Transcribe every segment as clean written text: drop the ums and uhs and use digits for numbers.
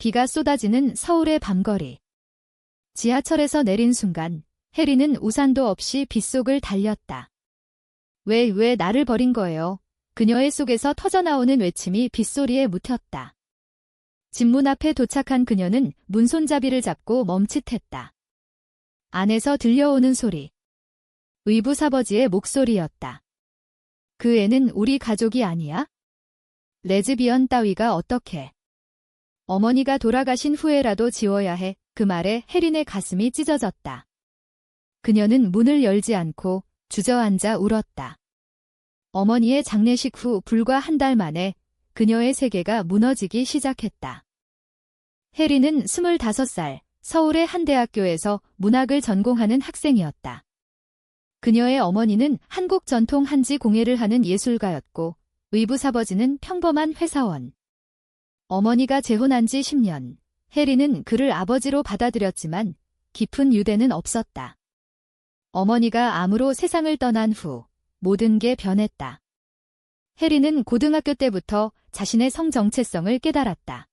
비가 쏟아지는 서울의 밤거리. 지하철에서 내린 순간 혜리는 우산도 없이 빗속을 달렸다. 왜 나를 버린 거예요? 그녀의 속에서 터져나오는 외침이 빗소리에 묻혔다. 집 문 앞에 도착한 그녀는 문손잡이를 잡고 멈칫했다. 안에서 들려오는 소리. 의부사버지의 목소리였다. 그 애는 우리 가족이 아니야? 레즈비언 따위가 어떻게? 어머니가 돌아가신 후에라도 지워야 해. 그 말에 혜린의 가슴이 찢어졌다. 그녀는 문을 열지 않고 주저앉아 울었다. 어머니의 장례식 후 불과 한 달 만에 그녀의 세계가 무너지기 시작했다. 혜린은 25살, 서울의 한 대학교에서 문학을 전공하는 학생이었다. 그녀의 어머니는 한국 전통 한지 공예를 하는 예술가였고 의부사버지는 평범한 회사원. 어머니가 재혼한 지 10년, 혜린은 그를 아버지로 받아들였지만 깊은 유대는 없었다. 어머니가 암으로 세상을 떠난 후 모든 게 변했다. 혜린은 고등학교 때부터 자신의 성 정체성을 깨달았다.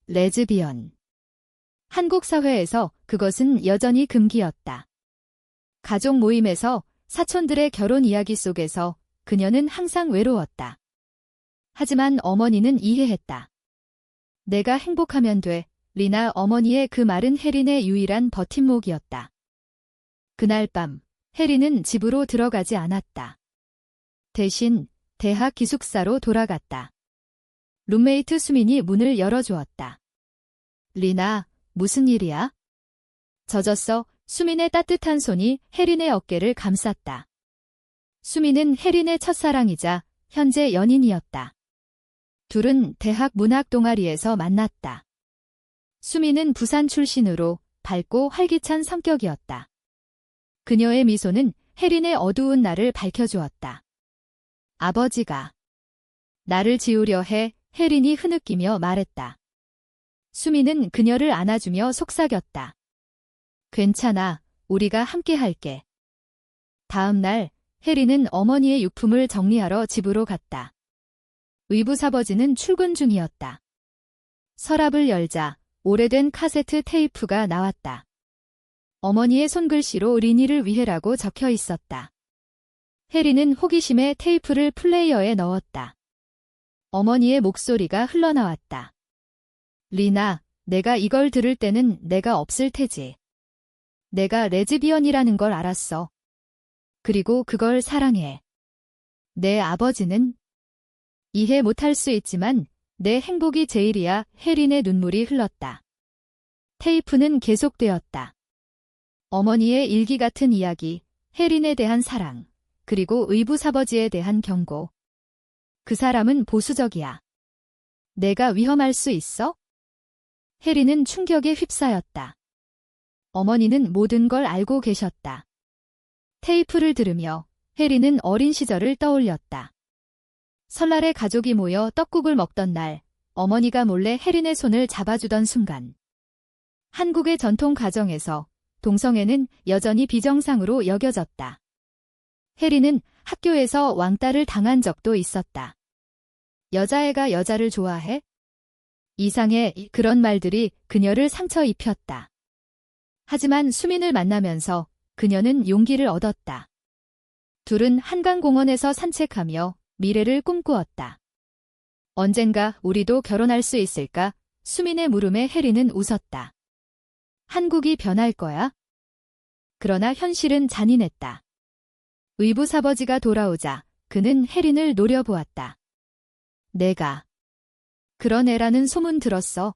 레즈비언. 한국 사회에서 그것은 여전히 금기였다. 가족 모임에서 사촌들의 결혼 이야기 속에서 그녀는 항상 외로웠다. 하지만 어머니는 이해했다. 내가 행복하면 돼. 리나 어머니의 그 말은 혜린의 유일한 버팀목이었다. 그날 밤, 혜린은 집으로 들어가지 않았다. 대신 대학 기숙사로 돌아갔다. 룸메이트 수민이 문을 열어주었다. 리나, 무슨 일이야? 젖었어. 수민의 따뜻한 손이 혜린의 어깨를 감쌌다. 수민은 혜린의 첫사랑이자 현재 연인이었다. 둘은 대학 문학 동아리에서 만났다. 수민은 부산 출신으로 밝고 활기찬 성격이었다. 그녀의 미소는 혜린의 어두운 날을 밝혀주었다. 아버지가 나를 지우려 해. 혜린이 흐느끼며 말했다. 수민은 그녀를 안아주며 속삭였다. 괜찮아. 우리가 함께 할게. 다음 날 혜린은 어머니의 유품을 정리하러 집으로 갔다. 의부사버지는 출근 중이었다. 서랍을 열자 오래된 카세트 테이프가 나왔다. 어머니의 손글씨로 리니를 위해라고 적혀 있었다. 혜린은 호기심에 테이프를 플레이어에 넣었다. 어머니의 목소리가 흘러나왔다. 리나, 내가 이걸 들을 때는 내가 없을 테지. 내가 레즈비언이라는 걸 알았어. 그리고 그걸 사랑해. 내 아버지는 이해 못할 수 있지만 내 행복이 제일이야. 혜린의 눈물이 흘렀다. 테이프는 계속되었다. 어머니의 일기 같은 이야기, 혜린에 대한 사랑, 그리고 의부사버지에 대한 경고. 그 사람은 보수적이야. 내가 위험할 수 있어? 혜린은 충격에 휩싸였다. 어머니는 모든 걸 알고 계셨다. 테이프를 들으며 혜린은 어린 시절을 떠올렸다. 설날에 가족이 모여 떡국을 먹던 날, 어머니가 몰래 혜린의 손을 잡아주던 순간. 한국의 전통 가정에서 동성애는 여전히 비정상으로 여겨졌다. 혜린은 학교에서 왕따를 당한 적도 있었다. 여자애가 여자를 좋아해? 이상해. 그런 말들이 그녀를 상처 입혔다. 하지만 수민을 만나면서 그녀는 용기를 얻었다. 둘은 한강공원에서 산책하며 미래를 꿈꾸었다. 언젠가 우리도 결혼할 수 있을까? 수민의 물음에 혜린은 웃었다. 한국이 변할 거야? 그러나 현실은 잔인했다. 의부사버지가 돌아오자 그는 혜린을 노려보았다. 내가 그런 애라는 소문 들었어.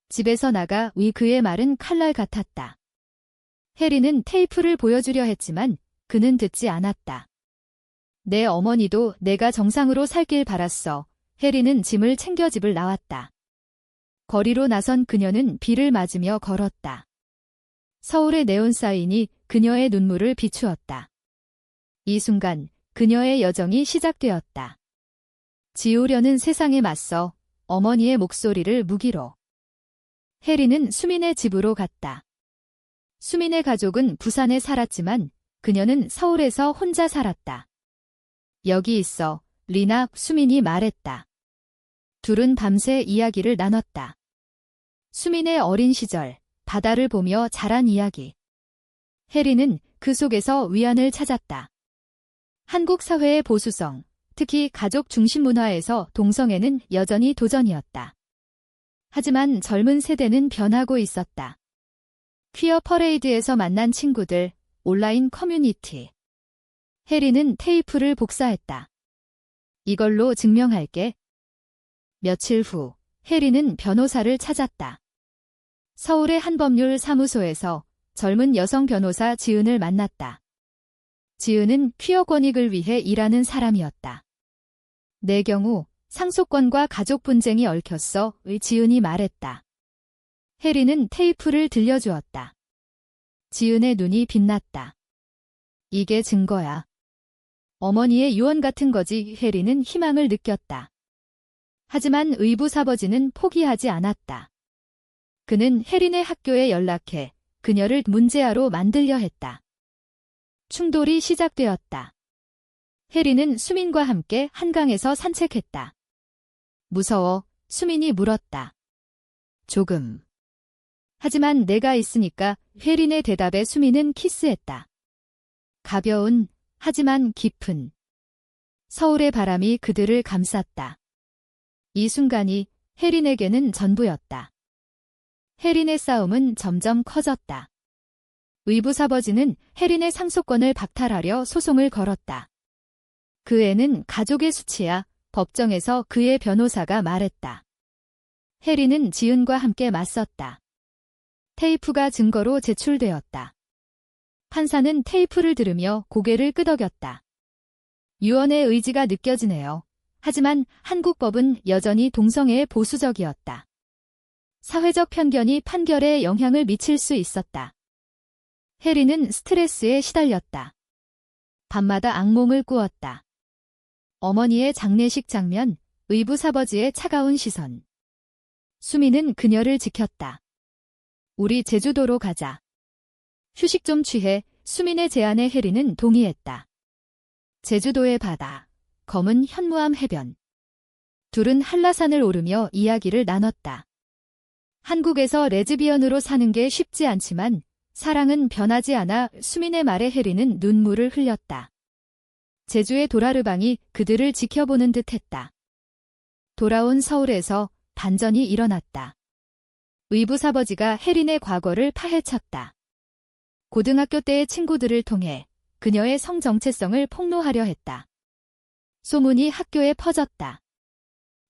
집에서 나가. 그의 말은 칼날 같았다. 혜린은 테이프를 보여주려 했지만 그는 듣지 않았다. 내 어머니도 내가 정상으로 살길 바랐어. 혜린은 짐을 챙겨 집을 나왔다. 거리로 나선 그녀는 비를 맞으며 걸었다. 서울의 네온사인이 그녀의 눈물을 비추었다. 이 순간 그녀의 여정이 시작되었다. 지우려는 세상에 맞서 어머니의 목소리를 무기로. 혜린은 수민의 집으로 갔다. 수민의 가족은 부산에 살았지만 그녀는 서울에서 혼자 살았다. 여기 있어, 리나, 수민이 말했다. 둘은 밤새 이야기를 나눴다. 수민의 어린 시절, 바다를 보며 자란 이야기. 해리는 그 속에서 위안을 찾았다. 한국 사회의 보수성, 특히 가족 중심 문화에서 동성애는 여전히 도전이었다. 하지만 젊은 세대는 변하고 있었다. 퀴어 퍼레이드에서 만난 친구들, 온라인 커뮤니티. 해리는 테이프를 복사했다. 이걸로 증명할게. 며칠 후, 해리는 변호사를 찾았다. 서울의 한 법률 사무소에서 젊은 여성 변호사 지은을 만났다. 지은은 퀴어 권익을 위해 일하는 사람이었다. 내 경우 상속권과 가족 분쟁이 얽혔어. 지은이 말했다. 해리는 테이프를 들려주었다. 지은의 눈이 빛났다. 이게 증거야. 어머니의 유언 같은 거지. 해리는 희망을 느꼈다. 하지만 의부사버지는 포기하지 않았다. 그는 해린의 학교에 연락해 그녀를 문제아로 만들려 했다. 충돌이 시작되었다. 해리는 수민과 함께 한강에서 산책했다. 무서워, 수민이 물었다. 조금. 하지만 내가 있으니까. 해린의 대답에 수민은 키스했다. 가벼운, 하지만 깊은. 서울의 바람이 그들을 감쌌다. 이 순간이 해린에게는 전부였다. 해린의 싸움은 점점 커졌다. 의부사버지는 해린의 상속권을 박탈하려 소송을 걸었다. 그 애는 가족의 수치야. 법정에서 그의 변호사가 말했다. 해린은 지은과 함께 맞섰다. 테이프가 증거로 제출되었다. 판사는 테이프를 들으며 고개를 끄덕였다. 유언의 의지가 느껴지네요. 하지만 한국 법은 여전히 동성애에 보수적이었다. 사회적 편견이 판결에 영향을 미칠 수 있었다. 해리는 스트레스에 시달렸다. 밤마다 악몽을 꾸었다. 어머니의 장례식 장면, 의부사버지의 차가운 시선. 수미는 그녀를 지켰다. 우리 제주도로 가자. 휴식 좀 취해. 수민의 제안에 해리는 동의했다. 제주도의 바다, 검은 현무암 해변. 둘은 한라산을 오르며 이야기를 나눴다. 한국에서 레즈비언으로 사는 게 쉽지 않지만 사랑은 변하지 않아. 수민의 말에 해리는 눈물을 흘렸다. 제주의 도라르방이 그들을 지켜보는 듯했다. 돌아온 서울에서 반전이 일어났다. 의부사버지가 해린의 과거를 파헤쳤다. 고등학교 때의 친구들을 통해 그녀의 성정체성을 폭로하려 했다. 소문이 학교에 퍼졌다.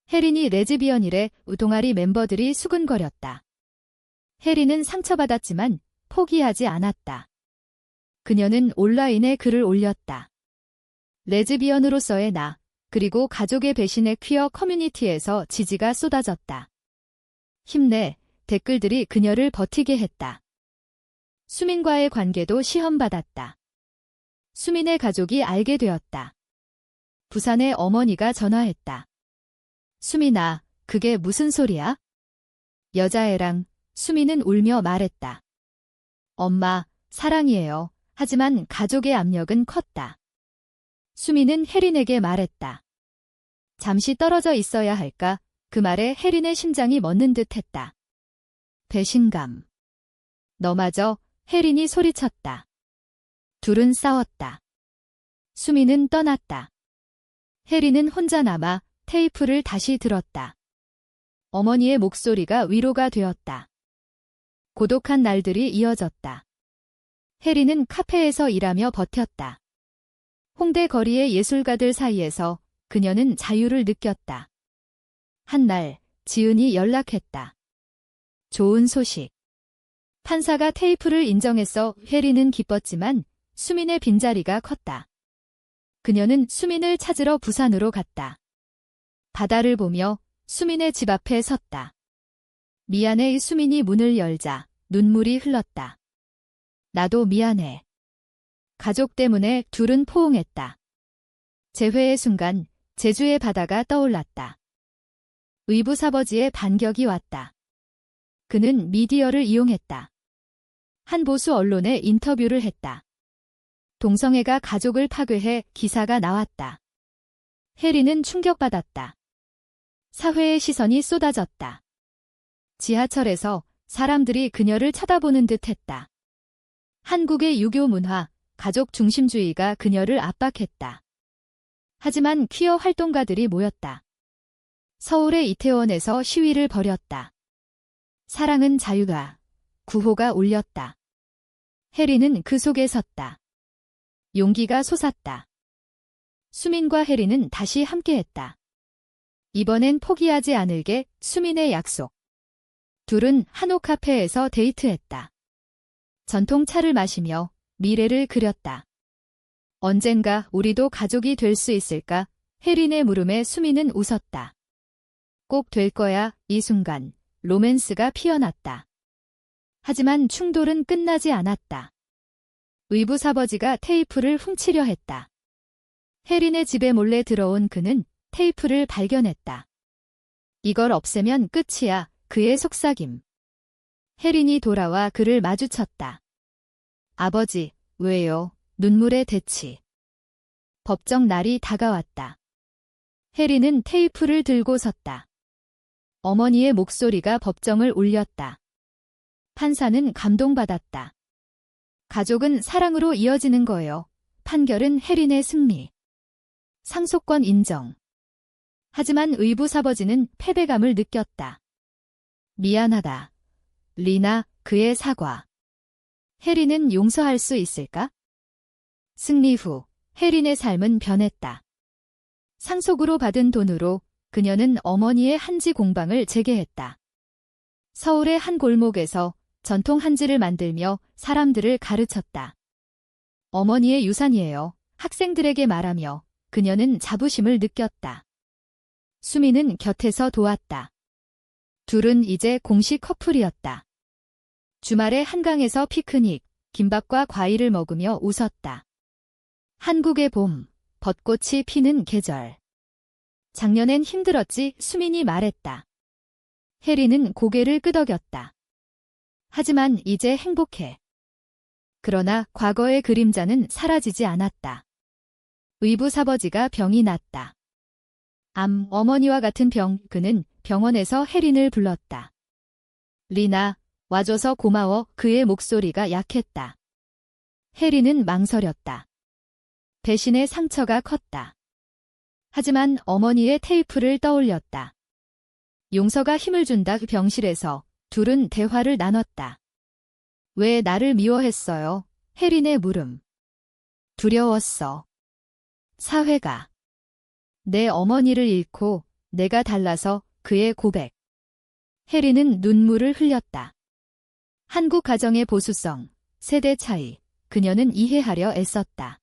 해린이 레즈비언이래. 동아리 멤버들이 수근거렸다. 해린은 상처받았지만 포기하지 않았다. 그녀는 온라인에 글을 올렸다. 레즈비언으로서의 나, 그리고 가족의 배신의 퀴어 커뮤니티에서 지지가 쏟아졌다. 힘내. 댓글들이 그녀를 버티게 했다. 수민과의 관계도 시험받았다. 수민의 가족이 알게 되었다. 부산의 어머니가 전화했다. 수민아, 그게 무슨 소리야? 여자애랑. 수민은 울며 말했다. 엄마, 사랑이에요. 하지만 가족의 압력은 컸다. 수민은 해린에게 말했다. 잠시 떨어져 있어야 할까? 그 말에 해린의 심장이 멎는 듯했다. 배신감. 너마저. 해린이 소리쳤다. 둘은 싸웠다. 수민은 떠났다. 해린은 혼자 남아 테이프를 다시 들었다. 어머니의 목소리가 위로가 되었다. 고독한 날들이 이어졌다. 해린은 카페에서 일하며 버텼다. 홍대 거리의 예술가들 사이에서 그녀는 자유를 느꼈다. 한날 지은이 연락했다. 좋은 소식. 판사가 테이프를 인정했어. 해리는 기뻤지만 수민의 빈자리가 컸다. 그녀는 수민을 찾으러 부산으로 갔다. 바다를 보며 수민의 집 앞에 섰다. 미안해. 수민이 문을 열자 눈물이 흘렀다. 나도 미안해. 가족 때문에. 둘은 포옹했다. 재회의 순간 제주의 바다가 떠올랐다. 의부사버지의 반격이 왔다. 그는 미디어를 이용했다. 한 보수 언론에 인터뷰를 했다. 동성애가 가족을 파괴해. 기사가 나왔다. 해리는 충격받았다. 사회의 시선이 쏟아졌다. 지하철에서 사람들이 그녀를 쳐다보는 듯 했다. 한국의 유교 문화, 가족 중심주의가 그녀를 압박했다. 하지만 퀴어 활동가들이 모였다. 서울의 이태원에서 시위를 벌였다. 사랑은 자유가, 구호가 울렸다. 해리는 그 속에 섰다. 용기가 솟았다. 수민과 해리는 다시 함께했다. 이번엔 포기하지 않을게, 수민의 약속. 둘은 한옥 카페에서 데이트했다. 전통차를 마시며 미래를 그렸다. 언젠가 우리도 가족이 될 수 있을까? 해린의 물음에 수민은 웃었다. 꼭 될 거야. 이 순간 로맨스가 피어났다. 하지만 충돌은 끝나지 않았다. 의붓아버지가 테이프를 훔치려 했다. 해린의 집에 몰래 들어온 그는 테이프를 발견했다. 이걸 없애면 끝이야. 그의 속삭임. 해린이 돌아와 그를 마주쳤다. 아버지, 왜요? 눈물의 대치. 법정 날이 다가왔다. 해린은 테이프를 들고 섰다. 어머니의 목소리가 법정을 울렸다. 판사는 감동받았다. 가족은 사랑으로 이어지는 거예요. 판결은 해린의 승리. 상속권 인정. 하지만 의붓아버지는 패배감을 느꼈다. 미안하다. 리나, 그의 사과. 해린은 용서할 수 있을까? 승리 후 해린의 삶은 변했다. 상속으로 받은 돈으로 그녀는 어머니의 한지 공방을 재개했다. 서울의 한 골목에서 전통 한지를 만들며 사람들을 가르쳤다. 어머니의 유산이에요. 학생들에게 말하며 그녀는 자부심을 느꼈다. 수미는 곁에서 도왔다. 둘은 이제 공식 커플이었다. 주말에 한강에서 피크닉, 김밥과 과일을 먹으며 웃었다. 한국의 봄, 벚꽃이 피는 계절. 작년엔 힘들었지, 수민이 말했다. 해리는 고개를 끄덕였다. 하지만 이제 행복해. 그러나 과거의 그림자는 사라지지 않았다. 의붓아버지가 병이 났다. 암, 어머니와 같은 병, 그는 병원에서 해린을 불렀다. 리나, 와줘서 고마워. 그의 목소리가 약했다. 해린은 망설였다. 배신의 상처가 컸다. 하지만 어머니의 테이프를 떠올렸다. 용서가 힘을 준다. 병실에서 둘은 대화를 나눴다. 왜 나를 미워했어요? 해린의 물음. 두려웠어. 사회가. 내 어머니를 잃고 내가 달라서. 그의 고백. 해린은 눈물을 흘렸다. 한국 가정의 보수성, 세대 차이, 그녀는 이해하려 애썼다.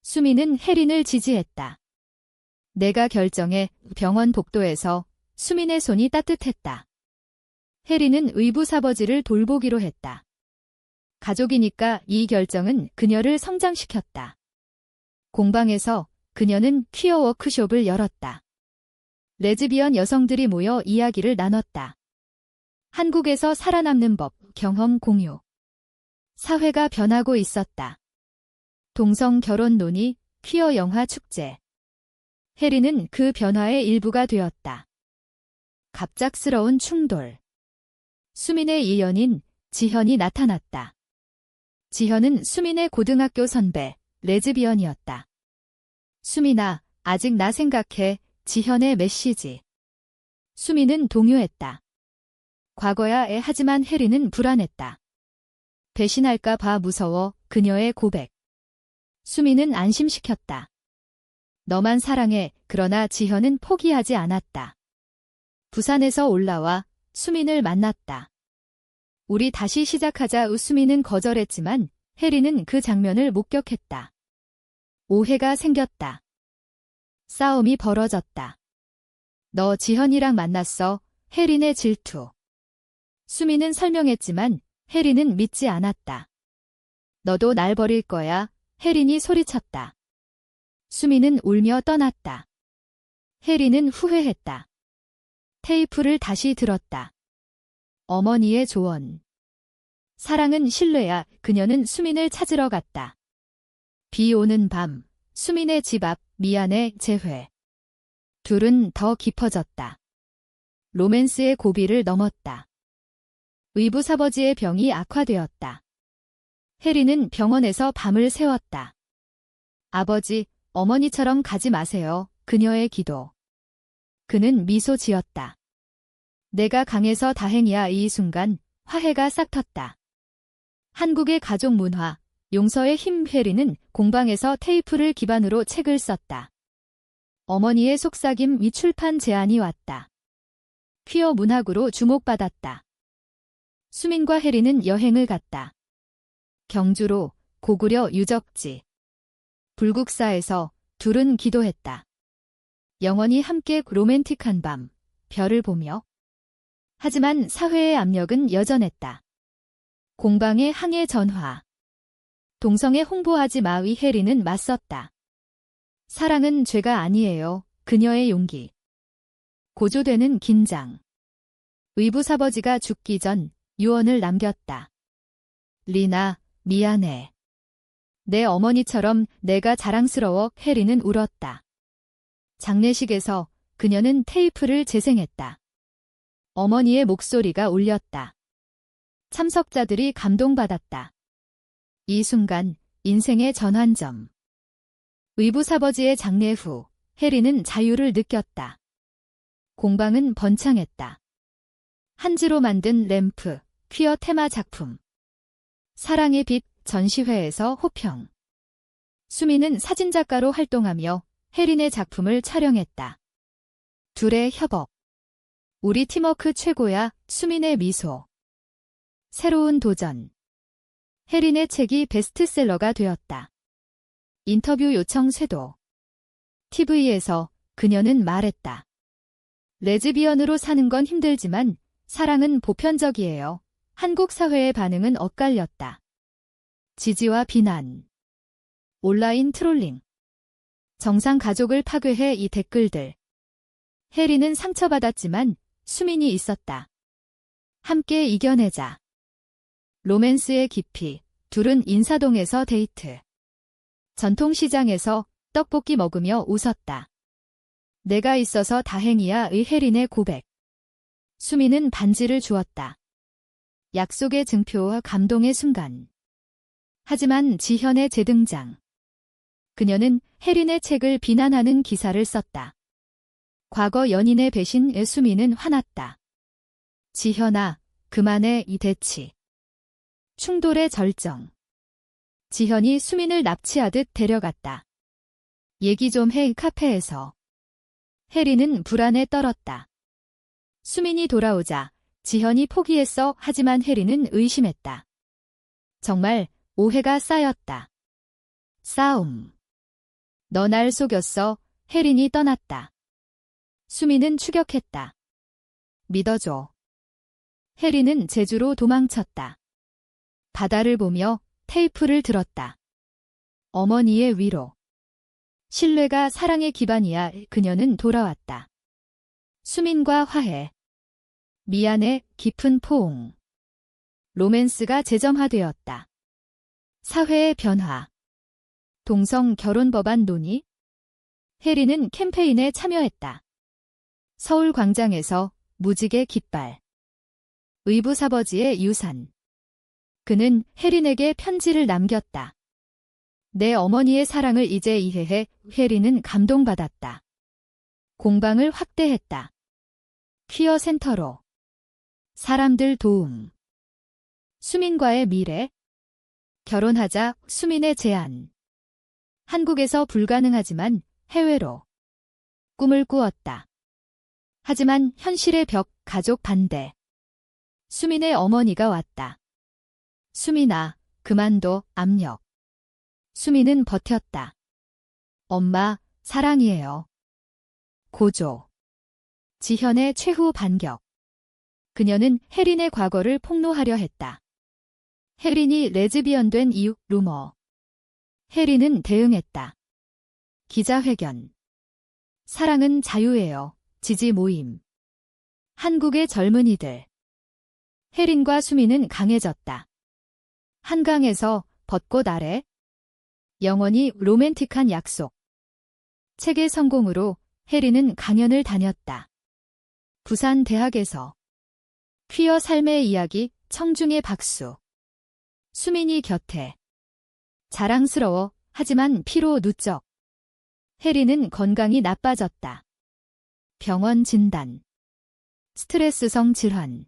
수미는 해린을 지지했다. 내가 결정해. 병원 복도에서 수민의 손이 따뜻했다. 해린은 의붓아버지를 돌보기로 했다. 가족이니까 이 결정은 그녀를 성장시켰다. 공방에서 그녀는 퀴어 워크숍을 열었다. 레즈비언 여성들이 모여 이야기를 나눴다. 한국에서 살아남는 법, 경험 공유. 사회가 변하고 있었다. 동성 결혼 논의, 퀴어 영화 축제. 해리는 그 변화의 일부가 되었다. 갑작스러운 충돌. 수민의 이연인 지현이 나타났다. 지현은 수민의 고등학교 선배, 레즈비언이었다. 수민아, 아직 나 생각해. 지현의 메시지. 수민은 동요했다. 과거야 애. 하지만 해리는 불안했다. 배신할까 봐 무서워. 그녀의 고백. 수민은 안심시켰다. 너만 사랑해. 그러나 지현은 포기하지 않았다. 부산에서 올라와 수민을 만났다. 우리 다시 시작하자. 수민은 거절했지만 해리는 그 장면을 목격했다. 오해가 생겼다. 싸움이 벌어졌다. 너 지현이랑 만났어. 해린의 질투. 수민은 설명했지만 해린은 믿지 않았다. 너도 날 버릴 거야. 해린이 소리쳤다. 수민은 울며 떠났다. 해린은 후회했다. 테이프를 다시 들었다. 어머니의 조언. 사랑은 신뢰야. 그녀는 수민을 찾으러 갔다. 비 오는 밤, 수민의 집 앞. 미안해, 재회. 둘은 더 깊어졌다. 로맨스의 고비를 넘었다. 의붓아버지의 병이 악화되었다. 해리는 병원에서 밤을 새웠다. 아버지, 어머니처럼 가지 마세요. 그녀의 기도. 그는 미소 지었다. 내가 강해서 다행이야. 이 순간 화해가 싹 텄다. 한국의 가족 문화, 용서의 힘. 해리는 공방에서 테이프를 기반으로 책을 썼다. 어머니의 속삭임. 위 출판 제안이 왔다. 퀴어 문학으로 주목받았다. 수민과 해리는 여행을 갔다. 경주로, 고구려 유적지. 불국사에서 둘은 기도했다. 영원히 함께 로맨틱한 밤, 별을 보며. 하지만 사회의 압력은 여전했다. 공방의 항해 전화. 동성애 홍보하지 마의. 해리는 맞섰다. 사랑은 죄가 아니에요. 그녀의 용기. 고조되는 긴장. 의붓아버지가 죽기 전 유언을 남겼다. 리나, 미안해. 내 어머니처럼 내가 자랑스러워. 해리는 울었다. 장례식에서 그녀는 테이프를 재생했다. 어머니의 목소리가 울렸다. 참석자들이 감동받았다. 이 순간 인생의 전환점. 의붓아버지의 장례 후 해리는 자유를 느꼈다. 공방은 번창했다. 한지로 만든 램프, 퀴어 테마 작품. 사랑의 빛 전시회에서 호평. 수미는 사진작가로 활동하며 해린의 작품을 촬영했다. 둘의 협업. 우리 팀워크 최고야. 수민의 미소. 새로운 도전. 해린의 책이 베스트셀러가 되었다. 인터뷰 요청 쇄도. TV에서 그녀는 말했다. 레즈비언으로 사는 건 힘들지만 사랑은 보편적이에요. 한국 사회의 반응은 엇갈렸다. 지지와 비난. 온라인 트롤링. 정상 가족을 파괴해. 이 댓글들. 해리는 상처받았지만 수민이 있었다. 함께 이겨내자. 로맨스의 깊이. 둘은 인사동에서 데이트. 전통시장에서 떡볶이 먹으며 웃었다. 내가 있어서 다행이야. 의 해린의 고백. 수민은 반지를 주었다. 약속의 증표와 감동의 순간. 하지만 지현의 재등장. 그녀는 해린의 책을 비난하는 기사를 썼다. 과거 연인의 배신에 수민은 화났다. 지현아, 그만해. 이 대치. 충돌의 절정. 지현이 수민을 납치하듯 데려갔다. 얘기 좀 해. 카페에서. 해리는 불안에 떨었다. 수민이 돌아오자 지현이 포기했어. 하지만 해리는 의심했다. 정말 오해가 쌓였다. 싸움. 너 날 속였어. 해린이 떠났다. 수민은 추격했다. 믿어줘. 해리는 제주로 도망쳤다. 바다를 보며 테이프를 들었다. 어머니의 위로. 신뢰가 사랑의 기반이야. 그녀는 돌아왔다. 수민과 화해. 미안해. 깊은 포옹. 로맨스가 재점화되었다. 사회의 변화. 동성 결혼 법안 논의. 해리는 캠페인에 참여했다. 서울 광장에서 무지개 깃발. 의붓아버지의 유산. 그는 해린에게 편지를 남겼다. 내 어머니의 사랑을 이제 이해해. 해리는 감동받았다. 공방을 확대했다. 퀴어 센터로. 사람들 도움. 수민과의 미래. 결혼하자. 수민의 제안. 한국에서 불가능하지만 해외로. 꿈을 꾸었다. 하지만 현실의 벽. 가족 반대. 수민의 어머니가 왔다. 수민아, 그만둬. 압력. 수민은 버텼다. 엄마, 사랑이에요. 고조. 지현의 최후 반격. 그녀는 해린의 과거를 폭로하려 했다. 해린이 레즈비언 된 이유. 루머. 해린은 대응했다. 기자회견. 사랑은 자유예요. 지지 모임. 한국의 젊은이들. 해린과 수민은 강해졌다. 한강에서 벚꽃 아래. 영원히 로맨틱한 약속. 책의 성공으로 해리는 강연을 다녔다. 부산 대학에서 퀴어 삶의 이야기 청중의 박수. 수민이 곁에. 자랑스러워 하지만 피로 누적. 혜리는 건강이 나빠졌다. 병원 진단. 스트레스성 질환.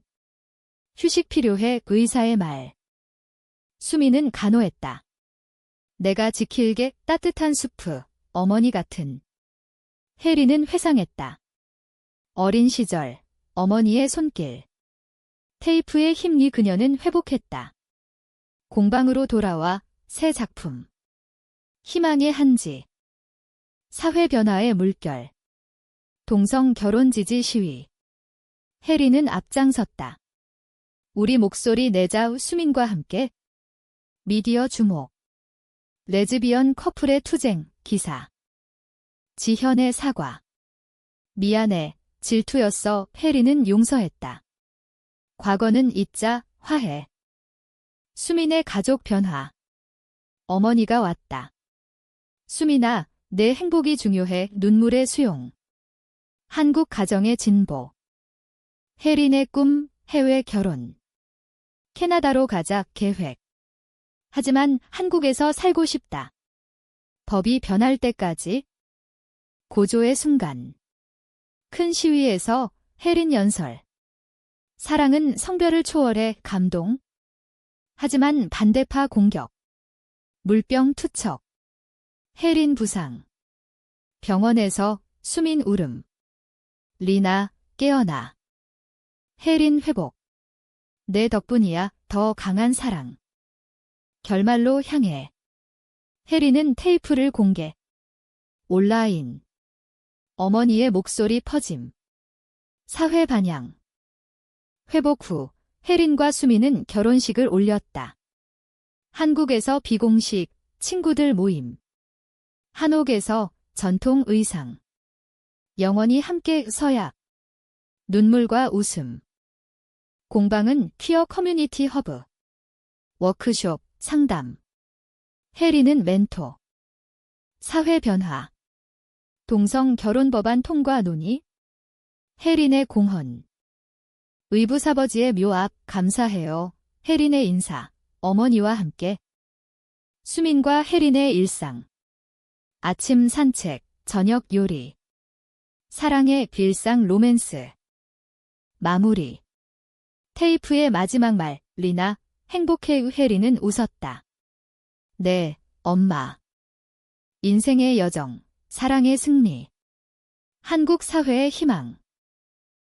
휴식 필요해 의사의 말. 수민은 간호했다. 내가 지킬게 따뜻한 수프, 어머니 같은. 혜리는 회상했다. 어린 시절, 어머니의 손길. 테이프의 힘이 그녀는 회복했다. 공방으로 돌아와 새 작품. 희망의 한지. 사회 변화의 물결. 동성 결혼 지지 시위. 혜리는 앞장섰다. 우리 목소리 내자 수민과 함께. 미디어 주목. 레즈비언 커플의 투쟁 기사. 지현의 사과. 미안해, 질투였어. 혜리는 용서했다. 과거는 잊자, 화해. 수민의 가족 변화. 어머니가 왔다. 수민아, 내 행복이 중요해. 눈물의 수용. 한국 가정의 진보. 혜린의 꿈, 해외 결혼. 캐나다로 가자, 계획. 하지만 한국에서 살고 싶다. 법이 변할 때까지. 고조의 순간. 큰 시위에서 혜린 연설. 사랑은 성별을 초월해 감동. 하지만 반대파 공격. 물병 투척. 혜린 부상. 병원에서 수민 울음. 리나 깨어나. 혜린 회복. 내 덕분이야. 더 강한 사랑. 결말로 향해. 혜린은 테이프를 공개. 온라인. 어머니의 목소리 퍼짐. 사회 반향. 회복 후 혜린과 수민은 결혼식을 올렸다. 한국에서 비공식 친구들 모임. 한옥에서 전통 의상. 영원히 함께 서약. 눈물과 웃음. 공방은 퀴어 커뮤니티 허브. 워크숍, 상담. 혜리는 멘토. 사회 변화. 동성 결혼 법안 통과 논의. 혜린의 공헌. 의붓아버지의 묘 앞 감사해요. 혜린의 인사. 어머니와 함께. 수민과 혜린의 일상. 아침 산책, 저녁 요리. 사랑의 빌상 로맨스. 마무리. 테이프의 마지막 말. 리나, 행복해. 혜린은 웃었다. 네, 엄마. 인생의 여정, 사랑의 승리. 한국 사회의 희망.